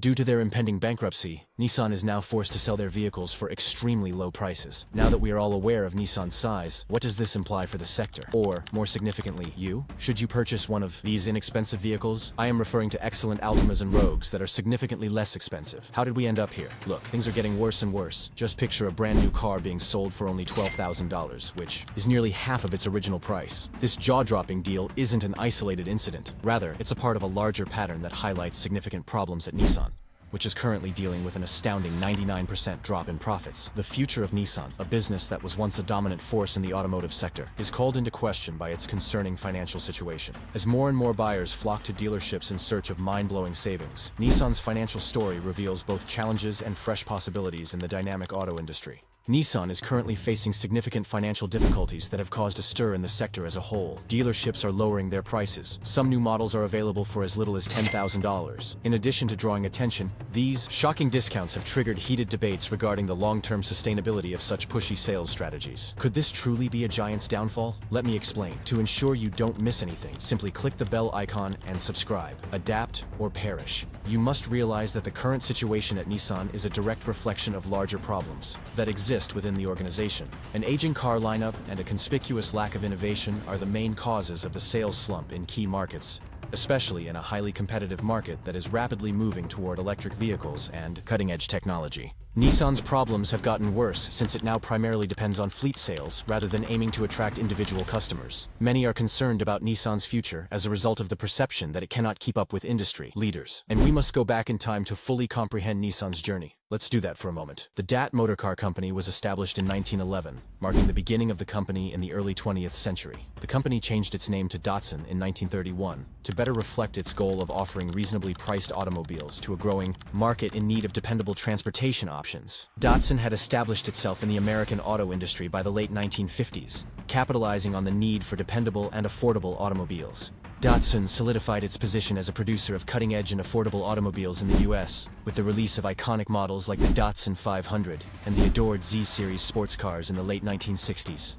Due to their impending bankruptcy, Nissan is now forced to sell their vehicles for extremely low prices. Now that we are all aware of Nissan's size, what does this imply for the sector? Or, more significantly, you? Should you purchase one of these inexpensive vehicles? I am referring to excellent Altimas and Rogues that are significantly less expensive. How did we end up here? Look, things are getting worse and worse. Just picture a brand new car being sold for only $12,000, which is nearly half of its original price. This jaw-dropping deal isn't an isolated incident. Rather, it's a part of a larger pattern that highlights significant problems at Nissan, which is currently dealing with an astounding 99% drop in profits. The future of Nissan, a business that was once a dominant force in the automotive sector, is called into question by its concerning financial situation. As more and more buyers flock to dealerships in search of mind-blowing savings, Nissan's financial story reveals both challenges and fresh possibilities in the dynamic auto industry. Nissan is currently facing significant financial difficulties that have caused a stir in the sector as a whole. Dealerships are lowering their prices. Some new models are available for as little as $10,000. In addition to drawing attention, these shocking discounts have triggered heated debates regarding the long-term sustainability of such pushy sales strategies. Could this truly be a giant's downfall? Let me explain. To ensure you don't miss anything, simply click the bell icon and subscribe. Adapt or perish. You must realize that the current situation at Nissan is a direct reflection of larger problems that exist within the organization. An aging car lineup and a conspicuous lack of innovation are the main causes of the sales slump in key markets, especially in a highly competitive market that is rapidly moving toward electric vehicles and cutting-edge technology. Nissan's problems have gotten worse since it now primarily depends on fleet sales rather than aiming to attract individual customers. Many are concerned about Nissan's future as a result of the perception that it cannot keep up with industry leaders. And we must go back in time to fully comprehend Nissan's journey. Let's do that for a moment. The DAT Motorcar Company was established in 1911, marking the beginning of the company in the early 20th century. The company changed its name to Datsun in 1931 to better reflect its goal of offering reasonably priced automobiles to a growing market in need of dependable transportation options. Datsun had established itself in the American auto industry by the late 1950s, capitalizing on the need for dependable and affordable automobiles. Datsun solidified its position as a producer of cutting-edge and affordable automobiles in the US, with the release of iconic models like the Datsun 500 and the adored Z-Series sports cars in the late 1960s.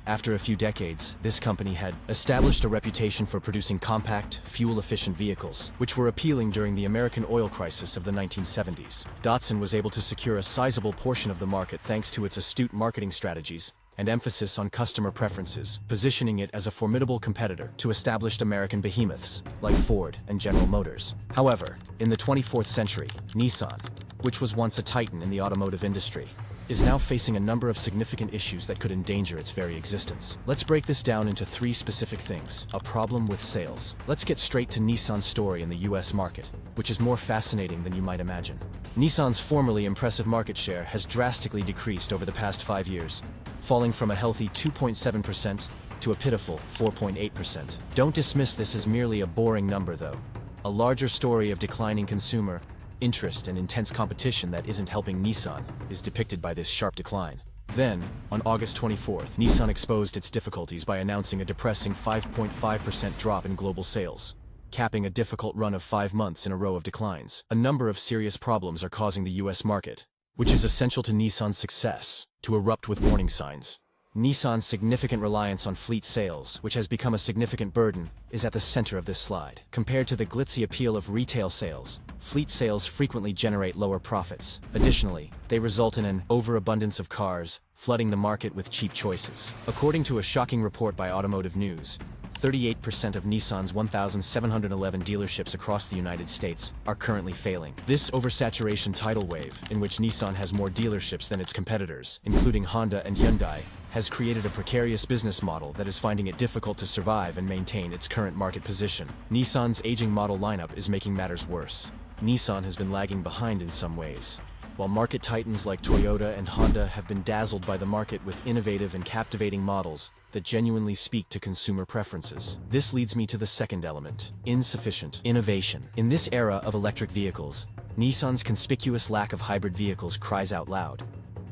After a few decades, this company had established a reputation for producing compact, fuel-efficient vehicles, which were appealing during the American oil crisis of the 1970s. Datsun was able to secure a sizable portion of the market thanks to its astute marketing strategies and emphasis on customer preferences, positioning it as a formidable competitor to established American behemoths like Ford and General Motors. However, in the 24th century, Nissan, which was once a titan in the automotive industry, is now facing a number of significant issues that could endanger its very existence. Let's break this down into three specific things. A problem with sales. Let's get straight to Nissan's story in the US market, which is more fascinating than you might imagine. Nissan's formerly impressive market share has drastically decreased over the past 5 years, falling from a healthy 2.7% to a pitiful 4.8%. Don't dismiss this as merely a boring number, though. A larger story of declining consumer interest and intense competition that isn't helping Nissan is depicted by this sharp decline. Then, on August 24th, Nissan exposed its difficulties by announcing a depressing 5.5% drop in global sales, capping a difficult run of 5 months in a row of declines. A number of serious problems are causing the US market, which is essential to Nissan's success, to erupt with warning signs. Nissan's significant reliance on fleet sales, which has become a significant burden, is at the center of this slide. Compared to the glitzy appeal of retail sales, fleet sales frequently generate lower profits. Additionally, they result in an overabundance of cars, flooding the market with cheap choices. According to a shocking report by Automotive News, 38% of Nissan's 1,711 dealerships across the United States are currently failing. This oversaturation tidal wave, in which Nissan has more dealerships than its competitors, including Honda and Hyundai, has created a precarious business model that is finding it difficult to survive and maintain its current market position. Nissan's aging model lineup is making matters worse. Nissan has been lagging behind in some ways, while market titans like Toyota and Honda have been dazzled by the market with innovative and captivating models that genuinely speak to consumer preferences. This leads me to the second element: insufficient innovation. In this era of electric vehicles, Nissan's conspicuous lack of hybrid vehicles cries out loud.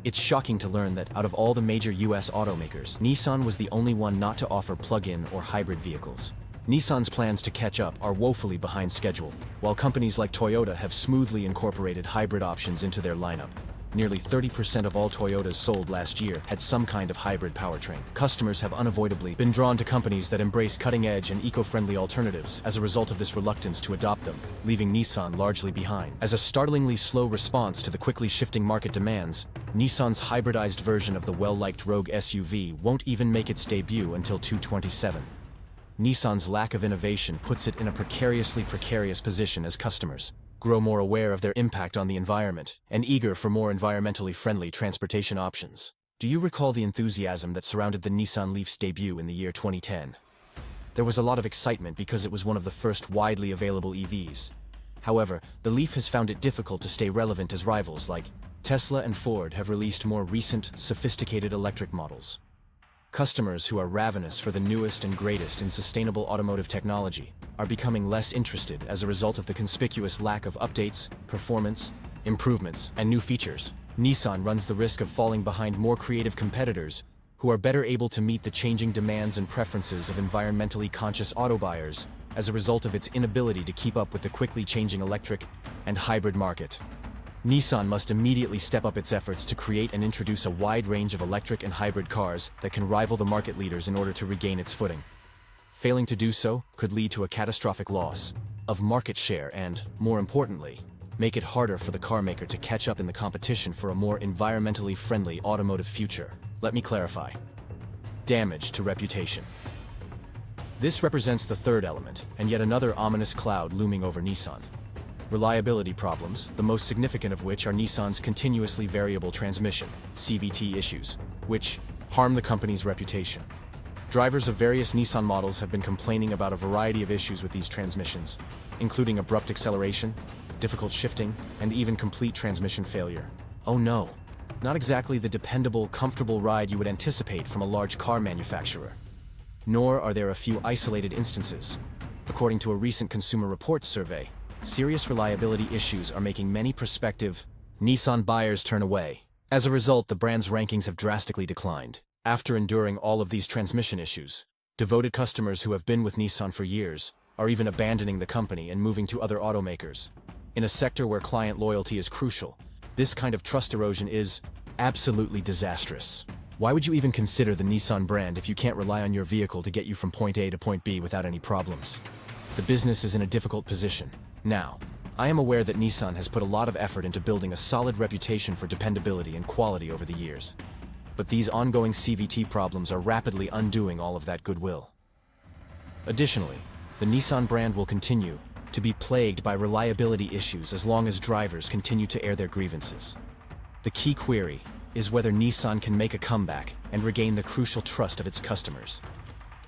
It's shocking to learn that out of all the major US automakers, Nissan was the only one not to offer plug-in or hybrid vehicles. Nissan's plans to catch up are woefully behind schedule, while companies like Toyota have smoothly incorporated hybrid options into their lineup. nearly 30% of all Toyotas sold last year had some kind of hybrid powertrain. Customers have unavoidably been drawn to companies that embrace cutting-edge and eco-friendly alternatives as a result of this reluctance to adopt them, leaving Nissan largely behind. As a startlingly slow response to the quickly shifting market demands, Nissan's hybridized version of the well-liked Rogue SUV won't even make its debut until 2027. Nissan's lack of innovation puts it in a precariously precarious position as customers grow more aware of their impact on the environment and eager for more environmentally friendly transportation options. Do you recall the enthusiasm that surrounded the Nissan Leaf's debut in the year 2010? There was a lot of excitement because it was one of the first widely available EVs. However, the Leaf has found it difficult to stay relevant as rivals like Tesla and Ford have released more recent, sophisticated electric models. Customers who are ravenous for the newest and greatest in sustainable automotive technology are becoming less interested as a result of the conspicuous lack of updates, performance, improvements, and new features. Nissan runs the risk of falling behind more creative competitors who are better able to meet the changing demands and preferences of environmentally conscious auto buyers as a result of its inability to keep up with the quickly changing electric and hybrid market. Nissan must immediately step up its efforts to create and introduce a wide range of electric and hybrid cars that can rival the market leaders in order to regain its footing. Failing to do so could lead to a catastrophic loss of market share and, more importantly, make it harder for the carmaker to catch up in the competition for a more environmentally friendly automotive future. Let me clarify. Damage to reputation. This represents the third element, and yet another ominous cloud looming over Nissan. Reliability problems, the most significant of which are Nissan's continuously variable transmission, CVT issues, which harm the company's reputation. Drivers of various Nissan models have been complaining about a variety of issues with these transmissions, including abrupt acceleration, difficult shifting, and even complete transmission failure. Oh no, not exactly the dependable, comfortable ride you would anticipate from a large car manufacturer. Nor are there a few isolated instances. According to a recent Consumer Reports survey, serious reliability issues are making many prospective Nissan buyers turn away. As a result, the brand's rankings have drastically declined. After enduring all of these transmission issues, devoted customers who have been with Nissan for years are even abandoning the company and moving to other automakers. In a sector where client loyalty is crucial, this kind of trust erosion is absolutely disastrous. Why would you even consider the Nissan brand if you can't rely on your vehicle to get you from point A to point B without any problems? The business is in a difficult position. Now, I am aware that Nissan has put a lot of effort into building a solid reputation for dependability and quality over the years. But these ongoing CVT problems are rapidly undoing all of that goodwill. Additionally, the Nissan brand will continue to be plagued by reliability issues as long as drivers continue to air their grievances. The key query is whether Nissan can make a comeback and regain the crucial trust of its customers.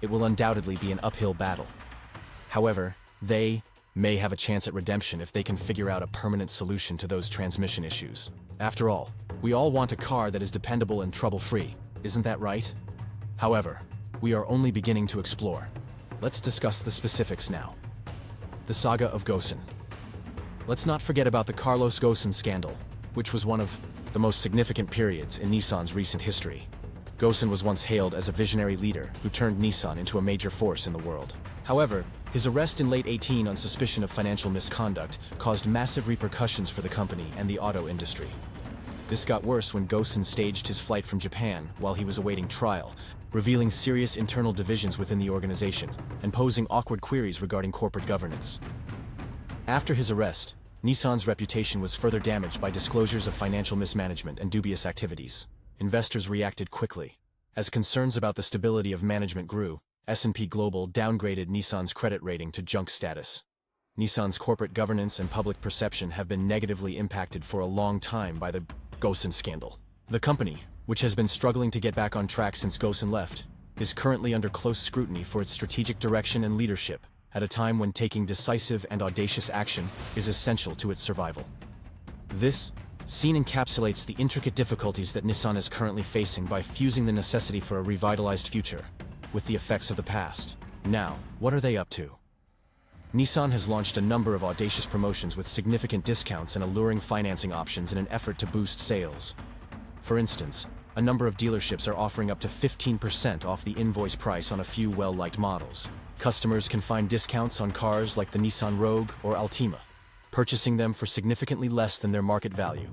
It will undoubtedly be an uphill battle. However, they may have a chance at redemption if they can figure out a permanent solution to those transmission issues. After all, we all want a car that is dependable and trouble-free, isn't that right? However, we are only beginning to explore. Let's discuss the specifics now. The saga of Ghosn. Let's not forget about the Carlos Ghosn scandal, which was one of the most significant periods in Nissan's recent history. Ghosn was once hailed as a visionary leader who turned Nissan into a major force in the world. However, his arrest in late 2018 on suspicion of financial misconduct caused massive repercussions for the company and the auto industry. This got worse when Ghosn staged his flight from Japan while he was awaiting trial, revealing serious internal divisions within the organization and posing awkward queries regarding corporate governance. After his arrest, Nissan's reputation was further damaged by disclosures of financial mismanagement and dubious activities. Investors reacted quickly. As concerns about the stability of management grew, S&P Global downgraded Nissan's credit rating to junk status. Nissan's corporate governance and public perception have been negatively impacted for a long time by the Ghosn scandal. The company, which has been struggling to get back on track since Ghosn left, is currently under close scrutiny for its strategic direction and leadership, at a time when taking decisive and audacious action is essential to its survival. This scene encapsulates the intricate difficulties that Nissan is currently facing by fusing the necessity for a revitalized future with the effects of the past. Now, what are they up to? Nissan has launched a number of audacious promotions with significant discounts and alluring financing options in an effort to boost sales. For instance, a number of dealerships are offering up to 15% off the invoice price on a few well-liked models. Customers can find discounts on cars like the Nissan Rogue or Altima, purchasing them for significantly less than their market value.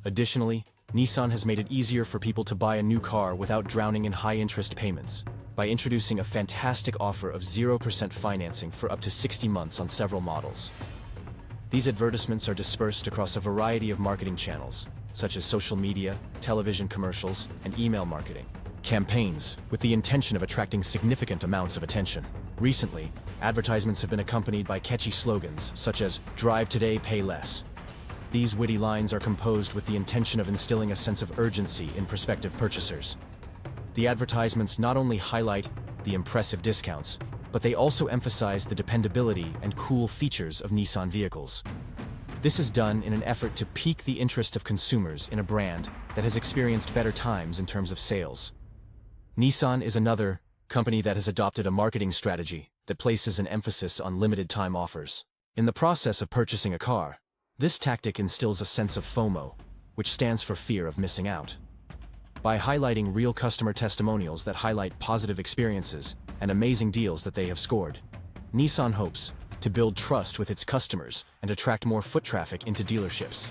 Additionally, Nissan has made it easier for people to buy a new car without drowning in high-interest payments by introducing a fantastic offer of 0% financing for up to 60 months on several models. These advertisements are dispersed across a variety of marketing channels, such as social media, television commercials, and email marketing campaigns, with the intention of attracting significant amounts of attention. Recently, advertisements have been accompanied by catchy slogans such as "Drive today, pay less." These witty lines are composed with the intention of instilling a sense of urgency in prospective purchasers. The advertisements not only highlight the impressive discounts, but they also emphasize the dependability and cool features of Nissan vehicles. This is done in an effort to pique the interest of consumers in a brand that has experienced better times in terms of sales. Nissan is another company that has adopted a marketing strategy that places an emphasis on limited-time offers. In the process of purchasing a car, this tactic instills a sense of FOMO, which stands for fear of missing out. By highlighting real customer testimonials that highlight positive experiences and amazing deals that they have scored, Nissan hopes to build trust with its customers and attract more foot traffic into dealerships.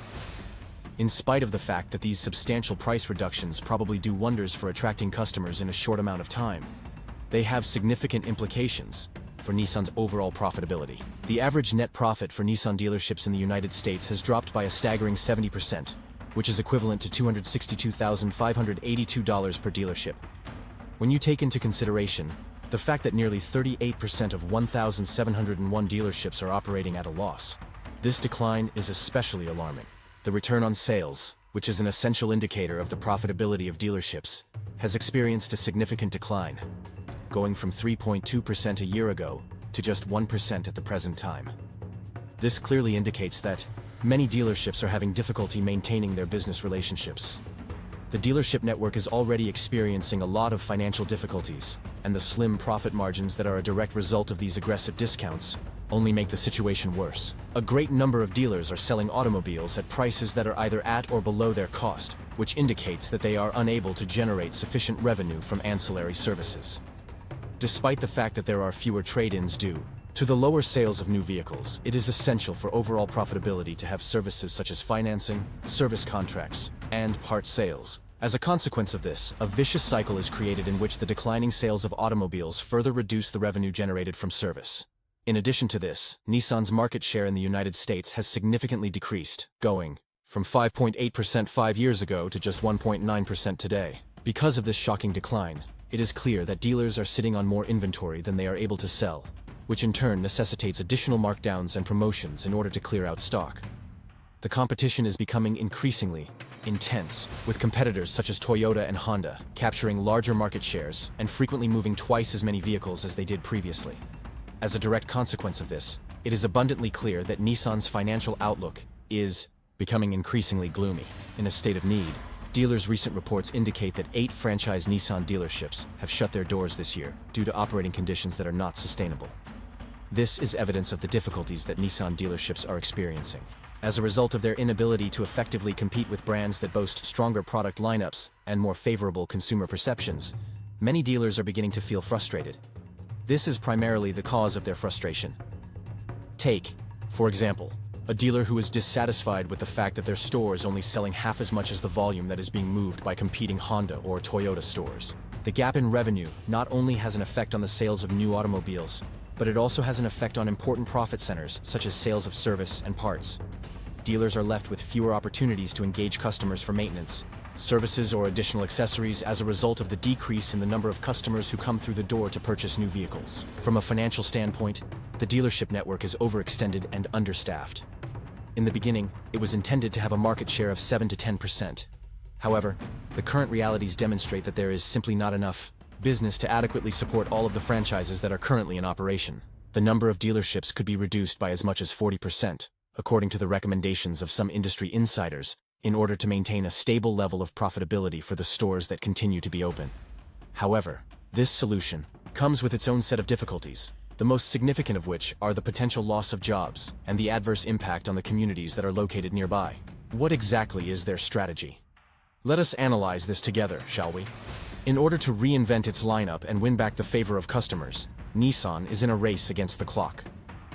In spite of the fact that these substantial price reductions probably do wonders for attracting customers in a short amount of time, they have significant implications for Nissan's overall profitability. The average net profit for Nissan dealerships in the United States has dropped by a staggering 70%, which is equivalent to $262,582 per dealership. When you take into consideration the fact that nearly 38% of 1,701 dealerships are operating at a loss, this decline is especially alarming. The return on sales, which is an essential indicator of the profitability of dealerships, has experienced a significant decline, going from 3.2% a year ago to just 1% at the present time. This clearly indicates that many dealerships are having difficulty maintaining their business relationships. The dealership network is already experiencing a lot of financial difficulties, and the slim profit margins that are a direct result of these aggressive discounts only make the situation worse. A great number of dealers are selling automobiles at prices that are either at or below their cost, which indicates that they are unable to generate sufficient revenue from ancillary services. Despite the fact that there are fewer trade-ins due to the lower sales of new vehicles, it is essential for overall profitability to have services such as financing, service contracts, and parts sales. As a consequence of this, a vicious cycle is created in which the declining sales of automobiles further reduce the revenue generated from service. In addition to this, Nissan's market share in the United States has significantly decreased, going from 5.8% 5 years ago to just 1.9% today. Because of this shocking decline, it is clear that dealers are sitting on more inventory than they are able to sell, which in turn necessitates additional markdowns and promotions in order to clear out stock. The competition is becoming increasingly intense, with competitors such as Toyota and Honda capturing larger market shares and frequently moving twice as many vehicles as they did previously. As a direct consequence of this, it is abundantly clear that Nissan's financial outlook is becoming increasingly gloomy. In a state of need, dealers' recent reports indicate that 8 franchise Nissan dealerships have shut their doors this year due to operating conditions that are not sustainable. This is evidence of the difficulties that Nissan dealerships are experiencing. As a result of their inability to effectively compete with brands that boast stronger product lineups and more favorable consumer perceptions, many dealers are beginning to feel frustrated. This is primarily the cause of their frustration. Take, for example, a dealer who is dissatisfied with the fact that their store is only selling half as much as the volume that is being moved by competing Honda or Toyota stores. The gap in revenue not only has an effect on the sales of new automobiles, but it also has an effect on important profit centers such as sales of service and parts. Dealers are left with fewer opportunities to engage customers for maintenance, services, or additional accessories as a result of the decrease in the number of customers who come through the door to purchase new vehicles. From a financial standpoint, the dealership network is overextended and understaffed. In the beginning, it was intended to have a market share of 7 to 10%. However, the current realities demonstrate that there is simply not enough business to adequately support all of the franchises that are currently in operation. The number of dealerships could be reduced by as much as 40%, according to the recommendations of some industry insiders, in order to maintain a stable level of profitability for the stores that continue to be open. However, this solution comes with its own set of difficulties, the most significant of which are the potential loss of jobs and the adverse impact on the communities that are located nearby. What exactly is their strategy? Let us analyze this together, shall we? In order to reinvent its lineup and win back the favor of customers, Nissan is in a race against the clock.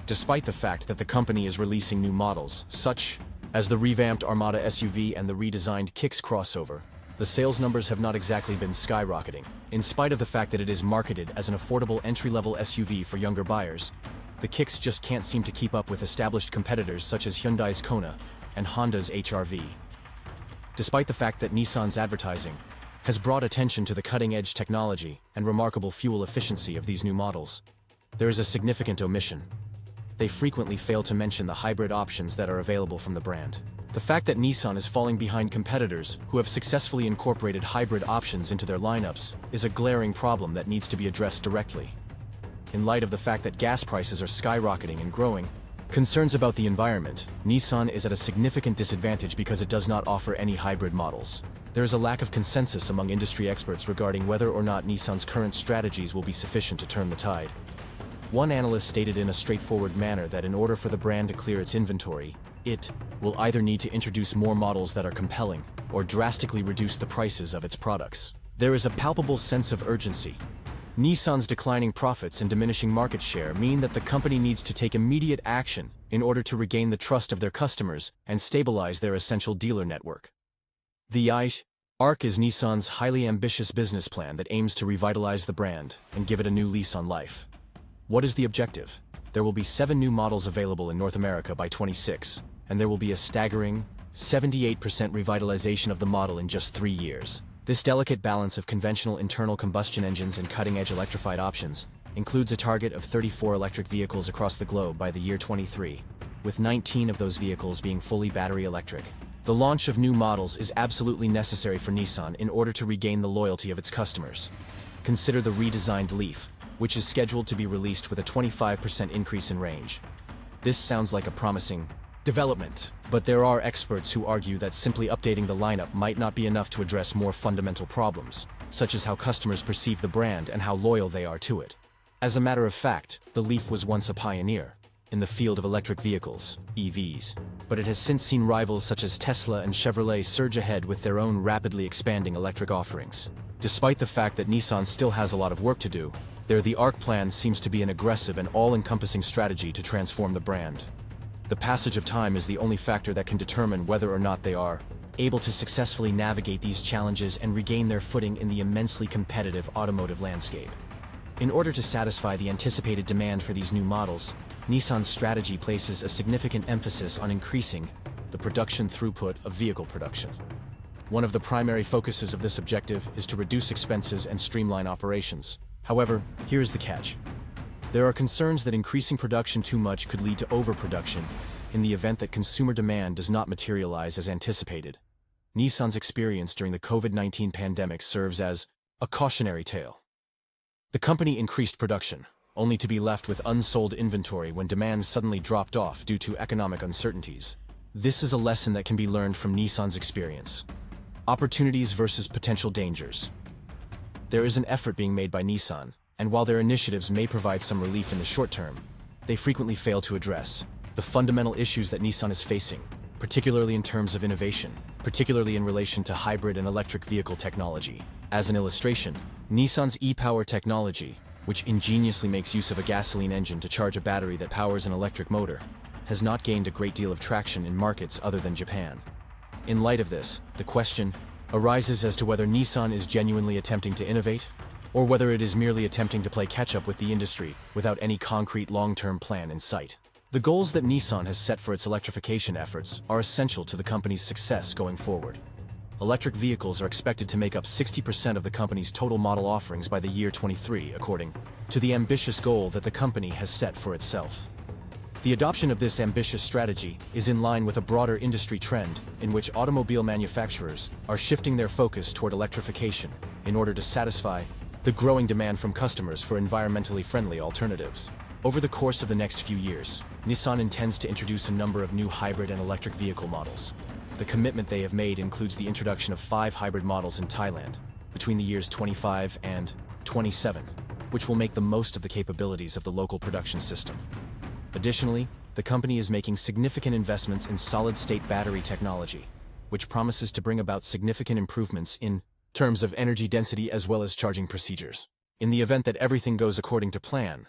Despite the fact that the company is releasing new models, such As the revamped Armada SUV and the redesigned Kicks crossover, the sales numbers have not exactly been skyrocketing. In spite of the fact that it is marketed as an affordable entry-level SUV for younger buyers, the Kicks just can't seem to keep up with established competitors such as Hyundai's Kona and Honda's HR-V. Despite the fact that Nissan's advertising has brought attention to the cutting-edge technology and remarkable fuel efficiency of these new models, there is a significant omission. They frequently fail to mention the hybrid options that are available from the brand. The fact that Nissan is falling behind competitors who have successfully incorporated hybrid options into their lineups is a glaring problem that needs to be addressed directly. In light of the fact that gas prices are skyrocketing and growing, concerns about the environment, Nissan is at a significant disadvantage because it does not offer any hybrid models. There is a lack of consensus among industry experts regarding whether or not Nissan's current strategies will be sufficient to turn the tide. One analyst stated in a straightforward manner that in order for the brand to clear its inventory, it will either need to introduce more models that are compelling or drastically reduce the prices of its products. There is a palpable sense of urgency. Nissan's declining profits and diminishing market share mean that the company needs to take immediate action in order to regain the trust of their customers and stabilize their essential dealer network. The ARC is Nissan's highly ambitious business plan that aims to revitalize the brand and give it a new lease on life. What is the objective? There will be 7 new models available in North America by 2026, and there will be a staggering 78% revitalization of the model in just 3 years. This delicate balance of conventional internal combustion engines and cutting-edge electrified options includes a target of 34 electric vehicles across the globe by the year 2023, with 19 of those vehicles being fully battery electric. The launch of new models is absolutely necessary for Nissan in order to regain the loyalty of its customers. Consider the redesigned Leaf, which is scheduled to be released with a 25% increase in range. This sounds like a promising development, but there are experts who argue that simply updating the lineup might not be enough to address more fundamental problems, such as how customers perceive the brand and how loyal they are to it. As a matter of fact, the Leaf was once a pioneer in the field of electric vehicles, EVs, but it has since seen rivals such as Tesla and Chevrolet surge ahead with their own rapidly expanding electric offerings. Despite the fact that Nissan still has a lot of work to do, the ARC plan seems to be an aggressive and all-encompassing strategy to transform the brand. The passage of time is the only factor that can determine whether or not they are able to successfully navigate these challenges and regain their footing in the immensely competitive automotive landscape. In order to satisfy the anticipated demand for these new models, Nissan's strategy places a significant emphasis on increasing the production throughput of vehicle production. One of the primary focuses of this objective is to reduce expenses and streamline operations. However, here is the catch. There are concerns that increasing production too much could lead to overproduction in the event that consumer demand does not materialize as anticipated. Nissan's experience during the COVID-19 pandemic serves as a cautionary tale. The company increased production, only to be left with unsold inventory when demand suddenly dropped off due to economic uncertainties. This is a lesson that can be learned from Nissan's experience. Opportunities versus potential dangers. There is an effort being made by Nissan, and while their initiatives may provide some relief in the short term, they frequently fail to address the fundamental issues that Nissan is facing, particularly in terms of innovation, particularly in relation to hybrid and electric vehicle technology. As an illustration, Nissan's e-Power technology, which ingeniously makes use of a gasoline engine to charge a battery that powers an electric motor, has not gained a great deal of traction in markets other than Japan. In light of this, the question arises as to whether Nissan is genuinely attempting to innovate, or whether it is merely attempting to play catch-up with the industry without any concrete long-term plan in sight. The goals that Nissan has set for its electrification efforts are essential to the company's success going forward. Electric vehicles are expected to make up 60% of the company's total model offerings by the year 2023, according to the ambitious goal that the company has set for itself. The adoption of this ambitious strategy is in line with a broader industry trend in which automobile manufacturers are shifting their focus toward electrification in order to satisfy the growing demand from customers for environmentally friendly alternatives. Over the course of the next few years, Nissan intends to introduce a number of new hybrid and electric vehicle models. The commitment they have made includes the introduction of 5 hybrid models in Thailand between the years 25 and 27, which will make the most of the capabilities of the local production system. Additionally, the company is making significant investments in solid-state battery technology, which promises to bring about significant improvements in terms of energy density as well as charging procedures. In the event that everything goes according to plan,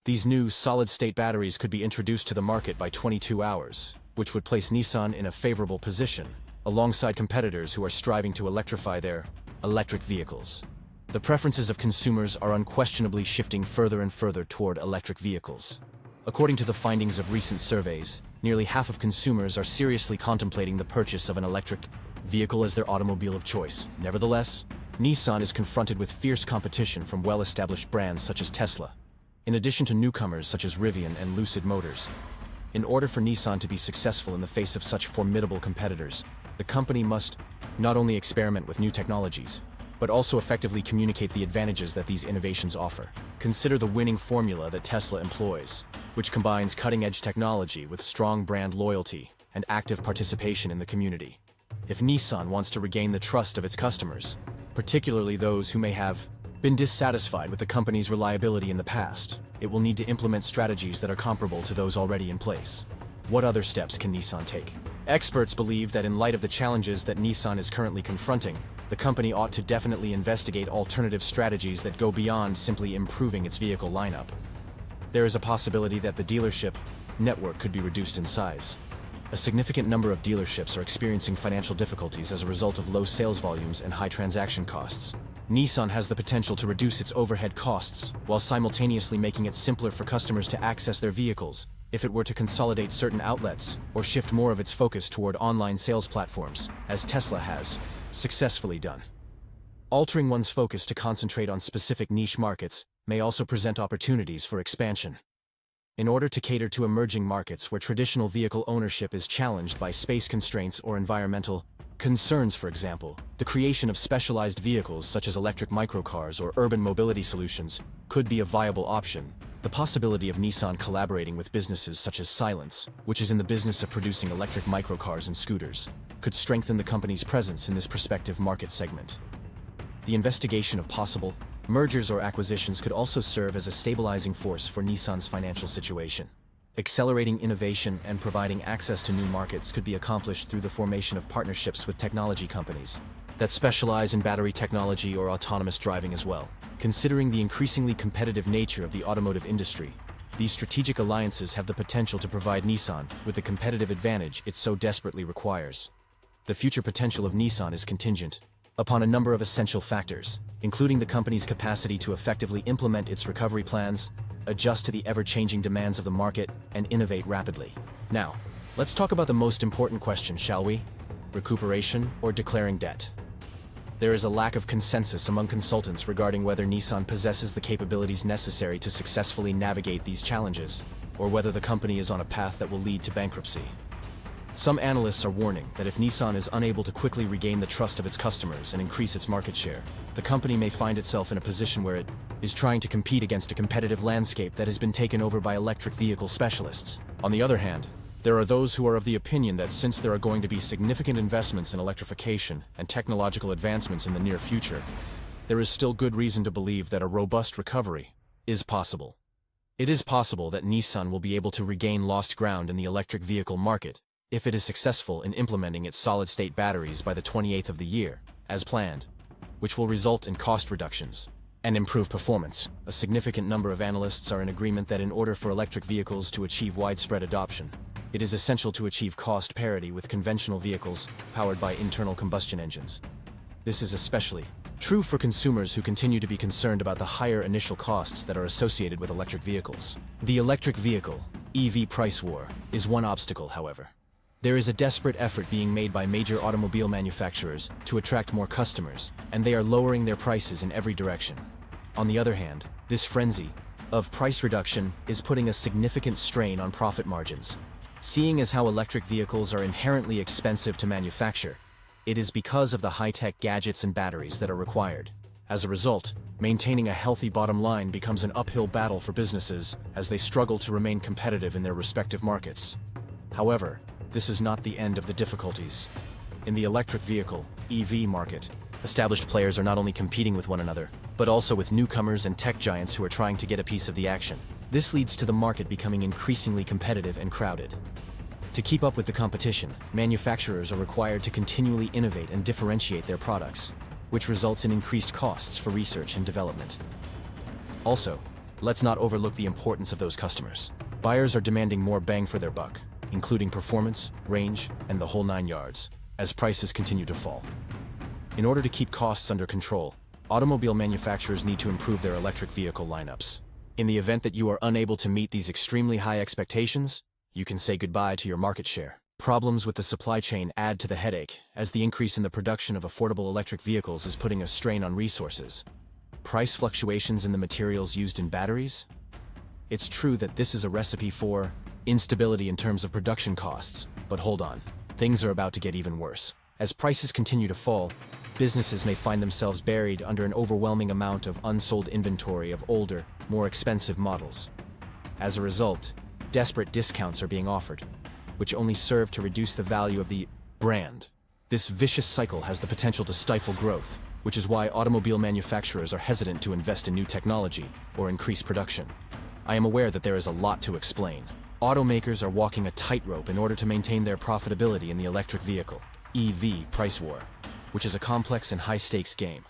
these new solid-state batteries could be introduced to the market by 22 hours, which would place Nissan in a favorable position, alongside competitors who are striving to electrify their electric vehicles. The preferences of consumers are unquestionably shifting further and further toward electric vehicles. According to the findings of recent surveys, nearly half of consumers are seriously contemplating the purchase of an electric vehicle as their automobile of choice. Nevertheless, Nissan is confronted with fierce competition from well-established brands such as Tesla, in addition to newcomers such as Rivian and Lucid Motors. In order for Nissan to be successful in the face of such formidable competitors, the company must not only experiment with new technologies, but also effectively communicate the advantages that these innovations offer. Consider the winning formula that Tesla employs, which combines cutting-edge technology with strong brand loyalty and active participation in the community. If Nissan wants to regain the trust of its customers, particularly those who may have been dissatisfied with the company's reliability in the past, it will need to implement strategies that are comparable to those already in place. What other steps can Nissan take? Experts believe that in light of the challenges that Nissan is currently confronting, the company ought to definitely investigate alternative strategies that go beyond simply improving its vehicle lineup. There is a possibility that the dealership network could be reduced in size. A significant number of dealerships are experiencing financial difficulties as a result of low sales volumes and high transaction costs. Nissan has the potential to reduce its overhead costs, while simultaneously making it simpler for customers to access their vehicles, if it were to consolidate certain outlets or shift more of its focus toward online sales platforms, as Tesla has successfully done. Altering one's focus to concentrate on specific niche markets may also present opportunities for expansion. In order to cater to emerging markets where traditional vehicle ownership is challenged by space constraints or environmental concerns, for example, the creation of specialized vehicles such as electric microcars or urban mobility solutions could be a viable option. The possibility of Nissan collaborating with businesses such as Silence, which is in the business of producing electric microcars and scooters, could strengthen the company's presence in this prospective market segment. The investigation of possible mergers or acquisitions could also serve as a stabilizing force for Nissan's financial situation. Accelerating innovation and providing access to new markets could be accomplished through the formation of partnerships with technology companies that specialize in battery technology or autonomous driving as well. Considering the increasingly competitive nature of the automotive industry, these strategic alliances have the potential to provide Nissan with the competitive advantage it so desperately requires. The future potential of Nissan is contingent upon a number of essential factors, including the company's capacity to effectively implement its recovery plans, adjust to the ever-changing demands of the market, and innovate rapidly. Now, let's talk about the most important question, shall we? Recuperation or declaring debt? There is a lack of consensus among consultants regarding whether Nissan possesses the capabilities necessary to successfully navigate these challenges, or whether the company is on a path that will lead to bankruptcy. Some analysts are warning that if Nissan is unable to quickly regain the trust of its customers and increase its market share, the company may find itself in a position where it is trying to compete against a competitive landscape that has been taken over by electric vehicle specialists. On the other hand, there are those who are of the opinion that since there are going to be significant investments in electrification and technological advancements in the near future, there is still good reason to believe that a robust recovery is possible. It is possible that Nissan will be able to regain lost ground in the electric vehicle market if it is successful in implementing its solid-state batteries by the 28th of the year, as planned, which will result in cost reductions and improve performance. A significant number of analysts are in agreement that in order for electric vehicles to achieve widespread adoption, it is essential to achieve cost parity with conventional vehicles powered by internal combustion engines. This is especially true for consumers who continue to be concerned about the higher initial costs that are associated with electric vehicles. The electric vehicle, EV price war, is one obstacle, however. There is a desperate effort being made by major automobile manufacturers to attract more customers, and they are lowering their prices in every direction. On the other hand, this frenzy of price reduction is putting a significant strain on profit margins. Seeing as how electric vehicles are inherently expensive to manufacture, it is because of the high-tech gadgets and batteries that are required. As a result, maintaining a healthy bottom line becomes an uphill battle for businesses as they struggle to remain competitive in their respective markets. However, this is not the end of the difficulties. In the electric vehicle, EV market, established players are not only competing with one another, but also with newcomers and tech giants who are trying to get a piece of the action. This leads to the market becoming increasingly competitive and crowded. To keep up with the competition, manufacturers are required to continually innovate and differentiate their products, which results in increased costs for research and development. Also, let's not overlook the importance of those customers. Buyers are demanding more bang for their buck. including performance, range, and the whole 9 yards, as prices continue to fall. In order to keep costs under control, automobile manufacturers need to improve their electric vehicle lineups. In the event that you are unable to meet these extremely high expectations, you can say goodbye to your market share. Problems with the supply chain add to the headache, as the increase in the production of affordable electric vehicles is putting a strain on resources. Price fluctuations in the materials used in batteries? It's true that this is a recipe for instability in terms of production costs, but hold on, things are about to get even worse. As prices continue to fall, businesses may find themselves buried under an overwhelming amount of unsold inventory of older, more expensive models. As a result, desperate discounts are being offered, which only serve to reduce the value of the brand. This vicious cycle has the potential to stifle growth, which is why automobile manufacturers are hesitant to invest in new technology or increase production. I am aware that there is a lot to explain. Automakers are walking a tightrope in order to maintain their profitability in the electric vehicle (EV) price war, which is a complex and high-stakes game.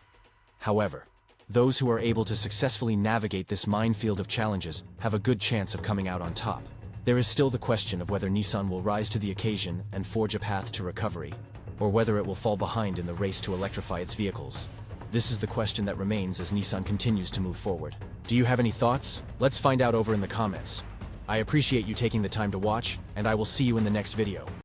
However, those who are able to successfully navigate this minefield of challenges have a good chance of coming out on top. There is still the question of whether Nissan will rise to the occasion and forge a path to recovery, or whether it will fall behind in the race to electrify its vehicles. This is the question that remains as Nissan continues to move forward. Do you have any thoughts? Let's find out over in the comments. I appreciate you taking the time to watch, and I will see you in the next video.